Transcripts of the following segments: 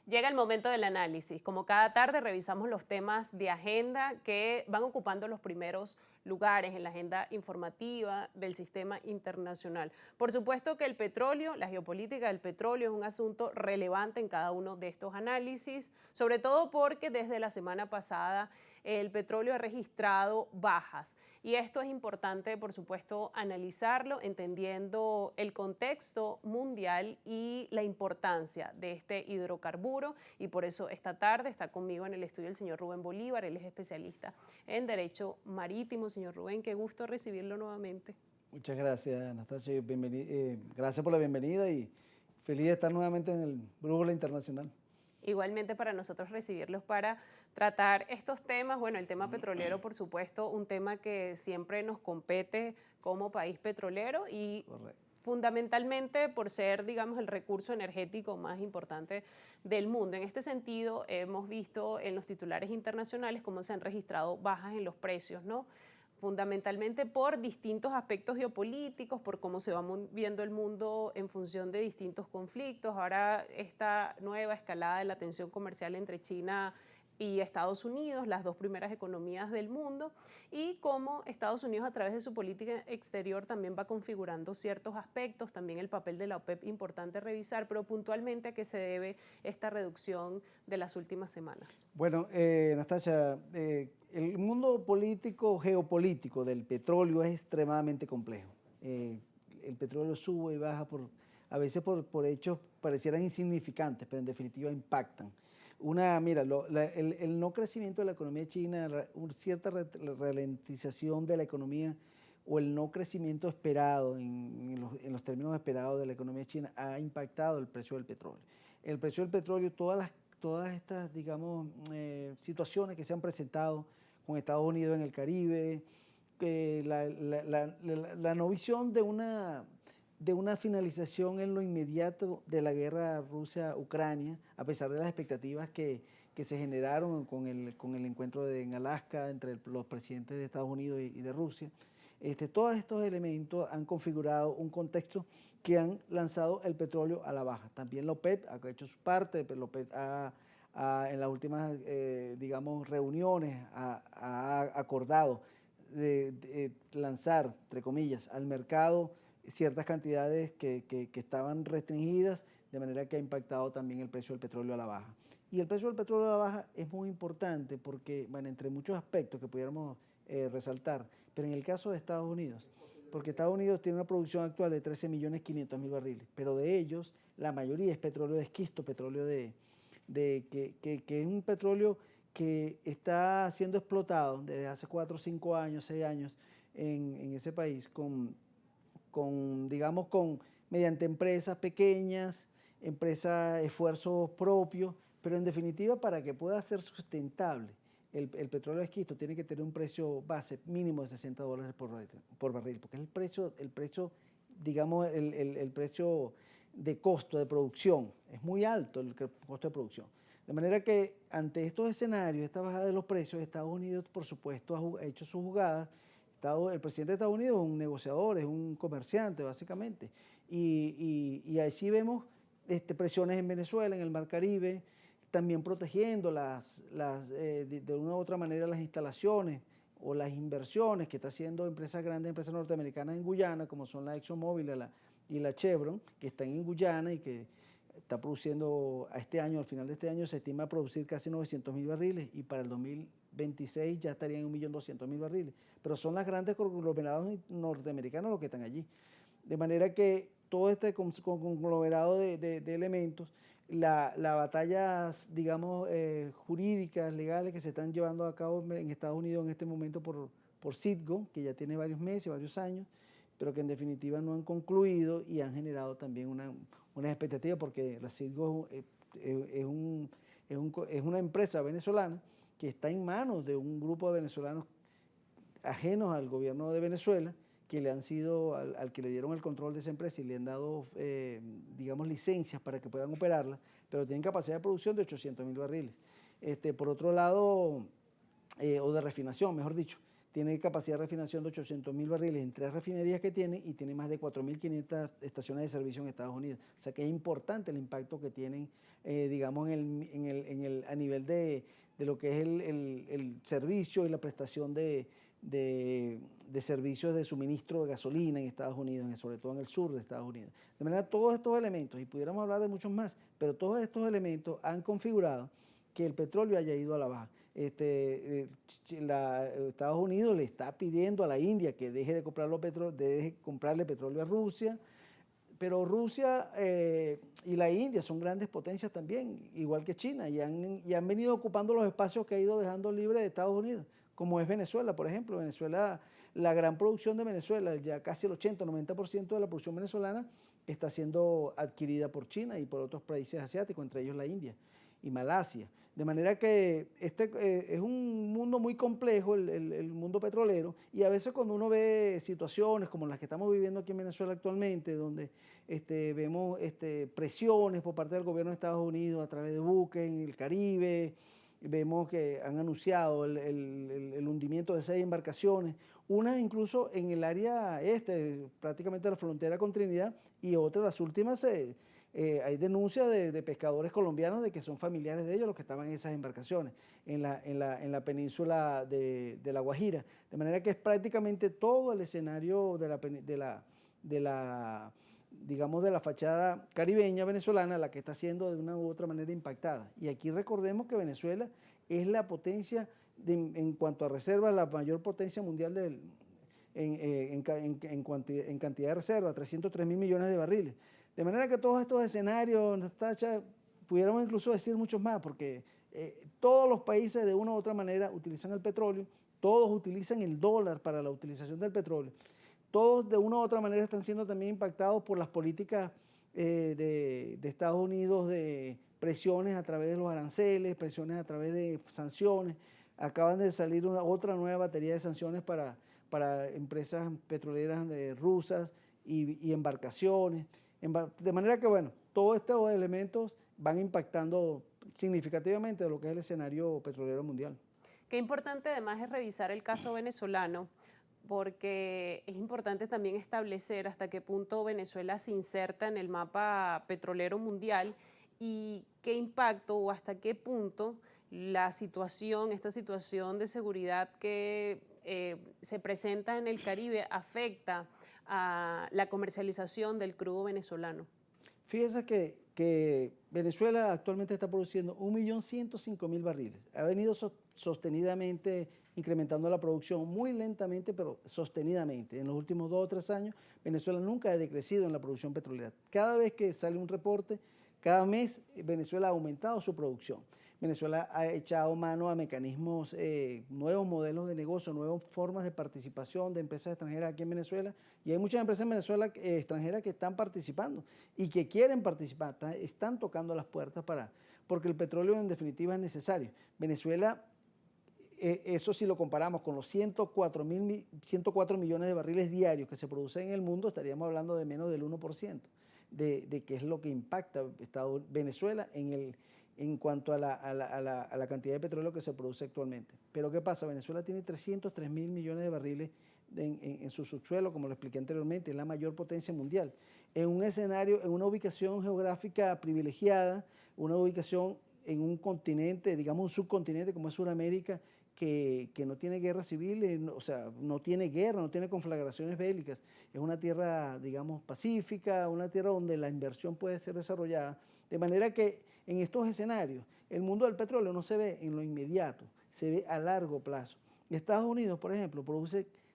Llega el momento del análisis. Como cada tarde revisamos los temas de agenda que van ocupando los primeros lugares en la agenda informativa del sistema internacional. Por supuesto que el petróleo, la geopolítica del petróleo es un asunto relevante en cada uno de estos análisis, sobre todo porque desde la semana pasada el petróleo ha registrado bajas. Y esto es importante, por supuesto, analizarlo entendiendo el contexto mundial y la importancia de este hidrocarburo. Y por eso esta tarde está conmigo en el estudio el señor Rubén Bolívar. Él es especialista en Derecho Marítimo. Señor Rubén, qué gusto recibirlo nuevamente. Muchas gracias, Anastasia. Gracias por la bienvenida y feliz de estar nuevamente en el Brújula Internacional. Igualmente para nosotros recibirlos para tratar estos temas. Bueno, el tema petrolero, por supuesto, un tema que siempre nos compete como país petrolero y Correcto. fundamentalmente por ser, digamos, el recurso energético más importante del mundo. En este sentido, hemos visto en los titulares internacionales cómo se han registrado bajas en los precios, ¿no? Fundamentalmente por distintos aspectos geopolíticos, por cómo se va viendo el mundo en función de distintos conflictos. Ahora esta nueva escalada de la tensión comercial entre China y Estados Unidos, las dos primeras economías del mundo, y cómo Estados Unidos a través de su política exterior también va configurando ciertos aspectos, también el papel de la OPEP importante revisar, pero puntualmente a qué se debe esta reducción de las últimas semanas. Bueno, Anastasia, el mundo político, geopolítico del petróleo es extremadamente complejo. El petróleo sube y baja a veces por hechos parecieran insignificantes, pero en definitiva impactan. Mira, el no crecimiento de la economía china, cierta ralentización de la economía o el no crecimiento esperado en los términos esperados de la economía china ha impactado el precio del petróleo. El precio del petróleo, todas estas, digamos, situaciones que se han presentado con Estados Unidos en el Caribe, la no visión de una finalización en lo inmediato de la guerra Rusia-Ucrania, a pesar de las expectativas que se generaron con el encuentro en Alaska entre los presidentes de Estados Unidos y de Rusia. Todos estos elementos han configurado un contexto que han lanzado el petróleo a la baja. También la OPEP ha hecho su parte, pero la OPEP en las últimas, digamos, reuniones ha acordado de lanzar, entre comillas, al mercado ciertas cantidades que estaban restringidas, de manera que ha impactado también el precio del petróleo a la baja. Y el precio del petróleo a la baja es muy importante porque, bueno, entre muchos aspectos que pudiéramos resaltar, pero en el caso de Estados Unidos, porque Estados Unidos tiene una producción actual de 13.500.000 barriles, pero de ellos la mayoría es petróleo de esquisto, petróleo que es un petróleo que está siendo explotado desde hace 4, 5 años, 6 años en ese país digamos, mediante empresas pequeñas, esfuerzos propios, pero en definitiva para que pueda ser sustentable el petróleo de esquisto tiene que tener un precio base mínimo de $60 por barril, porque es el precio, digamos, el precio de costo de producción, es muy alto el costo de producción. De manera que ante estos escenarios, esta bajada de los precios, Estados Unidos, por supuesto, ha hecho sus jugadas. El presidente de Estados Unidos es un negociador, es un comerciante, básicamente. Y así vemos presiones en Venezuela, en el Mar Caribe, también protegiendo de una u otra manera las instalaciones o las inversiones que está haciendo empresas grandes, empresas norteamericanas en Guyana, como son la ExxonMobil y la Chevron, que están en Guyana y que está produciendo a este año, al final de este año se estima producir casi 900.000 barriles y para el 2026 ya estarían en 1.200.000 barriles. Pero son las grandes conglomerados norteamericanos los que están allí. De manera que todo este conglomerado de elementos, las batallas, digamos, jurídicas, legales que se están llevando a cabo en Estados Unidos en este momento por Citgo, que ya tiene varios meses, varios años, pero que en definitiva no han concluido y han generado también una expectativa porque la Citgo es una empresa venezolana que está en manos de un grupo de venezolanos ajenos al gobierno de Venezuela, que le han sido, al que le dieron el control de esa empresa y le han dado, digamos, licencias para que puedan operarla, pero tienen capacidad de producción de 800.000 barriles. Por otro lado, o de refinación, mejor dicho, tiene capacidad de refinación de 800.000 barriles en 3 refinerías que tiene y tiene más de 4.500 estaciones de servicio en Estados Unidos. O sea que es importante el impacto que tienen, digamos, a nivel de lo que es el servicio y la prestación de servicios de suministro de gasolina en Estados Unidos, sobre todo en el sur de Estados Unidos. De manera, todos estos elementos, y pudiéramos hablar de muchos más, pero todos estos elementos han configurado que el petróleo haya ido a la baja. Estados Unidos le está pidiendo a la India que deje de comprarle petróleo a Rusia, pero Rusia y la India son grandes potencias también, igual que China, y han venido ocupando los espacios que ha ido dejando libre de Estados Unidos, como es Venezuela, por ejemplo. Venezuela, la gran producción de Venezuela, ya casi el 80-90% de la producción venezolana está siendo adquirida por China y por otros países asiáticos, entre ellos la India y Malasia. De manera que es un mundo muy complejo, el mundo petrolero, y a veces cuando uno ve situaciones como las que estamos viviendo aquí en Venezuela actualmente, donde vemos presiones por parte del gobierno de Estados Unidos a través de buques en el Caribe, vemos que han anunciado el hundimiento de 6 embarcaciones, unas incluso en el área prácticamente la frontera con Trinidad, y otras, las últimas, hay denuncias de pescadores colombianos de que son familiares de ellos los que estaban en esas embarcaciones, en la península de La Guajira. De manera que es prácticamente todo el escenario digamos, de la fachada caribeña venezolana la que está siendo de una u otra manera impactada. Y aquí recordemos que Venezuela es la potencia, en cuanto a reservas, la mayor potencia mundial en cantidad de reservas, 303.000 millones de barriles. De manera que todos estos escenarios, Natacha, pudiéramos incluso decir muchos más, porque todos los países de una u otra manera utilizan el petróleo, todos utilizan el dólar para la utilización del petróleo, todos de una u otra manera están siendo también impactados por las políticas de Estados Unidos, de presiones a través de los aranceles, presiones a través de sanciones. Acaban de salir otra nueva batería de sanciones para empresas petroleras rusas y embarcaciones. De manera que, bueno, todos estos elementos van impactando significativamente de lo que es el escenario petrolero mundial. Qué importante además es revisar el caso venezolano, porque es importante también establecer hasta qué punto Venezuela se inserta en el mapa petrolero mundial y qué impacto o hasta qué punto esta situación de seguridad que se presenta en el Caribe afecta a la comercialización del crudo venezolano. Fíjese que Venezuela actualmente está produciendo 1.105.000 barriles. Ha venido sostenidamente incrementando la producción muy lentamente, pero sostenidamente. En los últimos 2 o 3 años, Venezuela nunca ha decrecido en la producción petrolera. Cada vez que sale un reporte, cada mes Venezuela ha aumentado su producción. Venezuela ha echado mano a mecanismos, nuevos modelos de negocio, nuevas formas de participación de empresas extranjeras aquí en Venezuela, y hay muchas empresas en Venezuela extranjeras que están participando y que quieren participar, están tocando las puertas porque el petróleo en definitiva es necesario. Venezuela, eso si lo comparamos con los 104 millones de barriles diarios que se producen en el mundo, estaríamos hablando de menos del 1% de qué es lo que impacta Venezuela en cuanto a la cantidad de petróleo que se produce actualmente. Pero ¿qué pasa? Venezuela tiene 303.000 millones de barriles en su subsuelo, como lo expliqué anteriormente, es la mayor potencia mundial. En un escenario, en una ubicación geográfica privilegiada, una ubicación en un continente, digamos un subcontinente como es Sudamérica, que no tiene guerra civil, o sea, no tiene guerra, no tiene conflagraciones bélicas. Es una tierra, digamos, pacífica, una tierra donde la inversión puede ser desarrollada. De manera que en estos escenarios, el mundo del petróleo no se ve en lo inmediato, se ve a largo plazo. Estados Unidos, por ejemplo,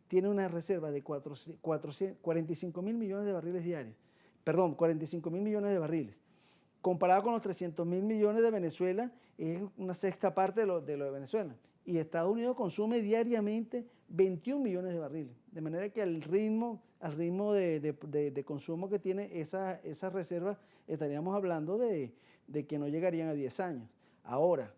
tiene una reserva de 45.000 millones de barriles diarios. Perdón, 45.000 millones de barriles. Comparado con los 300.000 millones de Venezuela, es una sexta parte de lo de Venezuela. Y Estados Unidos consume diariamente 21 millones de barriles. De manera que al ritmo de consumo que tiene esa reserva, estaríamos hablando de que no llegarían a 10 años. Ahora,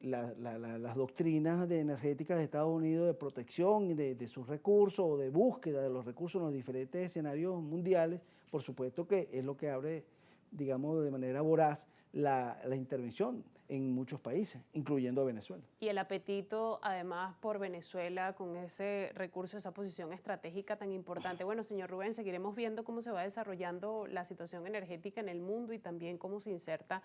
las doctrinas energéticas de Estados Unidos de protección de sus recursos o de búsqueda de los recursos en los diferentes escenarios mundiales, por supuesto que es lo que abre, digamos, de manera voraz la intervención. en muchos países, incluyendo Venezuela. Y el apetito, además, por Venezuela, con ese recurso, esa posición estratégica tan importante. Bueno, señor Rubén, seguiremos viendo cómo se va desarrollando la situación energética en el mundo y también cómo se inserta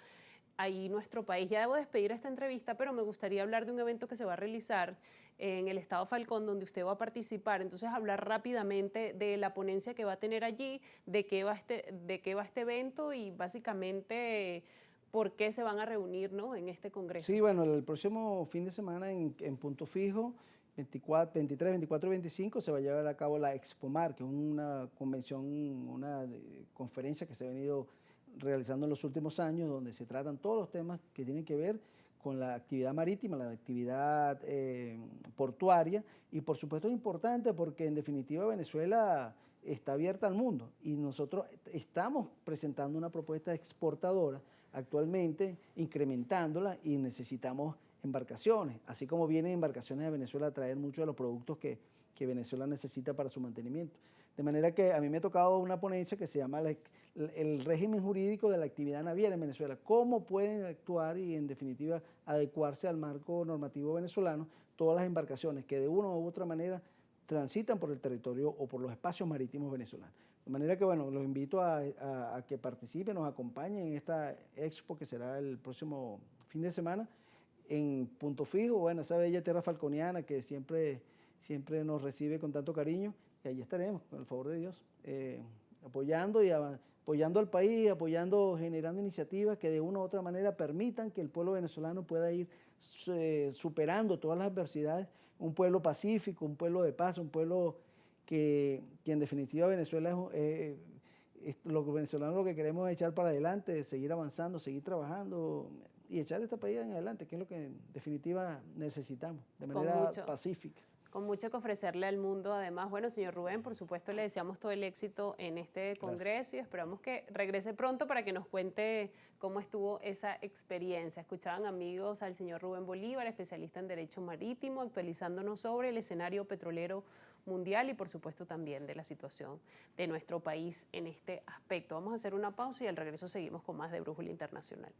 ahí nuestro país. Ya debo despedir esta entrevista, pero me gustaría hablar de un evento que se va a realizar en el Estado Falcón, donde usted va a participar. Entonces, hablar rápidamente de la ponencia que va a tener allí, de qué va este evento y básicamente por qué se van a reunir, ¿no?, en este congreso. Sí, bueno, el próximo fin de semana en Punto Fijo, 23, 24 y 25, se va a llevar a cabo la Expomar, que es una convención, conferencia que se ha venido realizando en los últimos años, donde se tratan todos los temas que tienen que ver con la actividad marítima, la actividad portuaria, y por supuesto es importante porque en definitiva Venezuela está abierta al mundo y nosotros estamos presentando una propuesta exportadora actualmente, incrementándola, y necesitamos embarcaciones, así como vienen embarcaciones a Venezuela a traer muchos de los productos que Venezuela necesita para su mantenimiento. De manera que a mí me ha tocado una ponencia que se llama el régimen jurídico de la actividad naviera en Venezuela, cómo pueden actuar y en definitiva adecuarse al marco normativo venezolano todas las embarcaciones que de una u otra manera transitan por el territorio o por los espacios marítimos venezolanos. De manera que, bueno, los invito a que participen, nos acompañen en esta expo que será el próximo fin de semana en Punto Fijo, bueno, esa bella tierra falconiana que siempre nos recibe con tanto cariño, y allí estaremos, con el favor de Dios, apoyando apoyando al país, generando iniciativas que de una u otra manera permitan que el pueblo venezolano pueda ir superando todas las adversidades, un pueblo pacífico, un pueblo de paz, un pueblo que en definitiva Venezuela los venezolanos lo que queremos es echar para adelante, seguir avanzando, seguir trabajando y echar este país en adelante, que es lo que en definitiva necesitamos, de manera pacífica. Con mucho que ofrecerle al mundo. Además, bueno, señor Rubén, por supuesto le deseamos todo el éxito en este congreso y esperamos que regrese pronto para que nos cuente cómo estuvo esa experiencia. Escuchaban, amigos, al señor Rubén Bolívar, especialista en Derecho Marítimo, actualizándonos sobre el escenario petrolero mundial y, por supuesto, también de la situación de nuestro país en este aspecto. Vamos a hacer una pausa y al regreso seguimos con más de Brújula Internacional.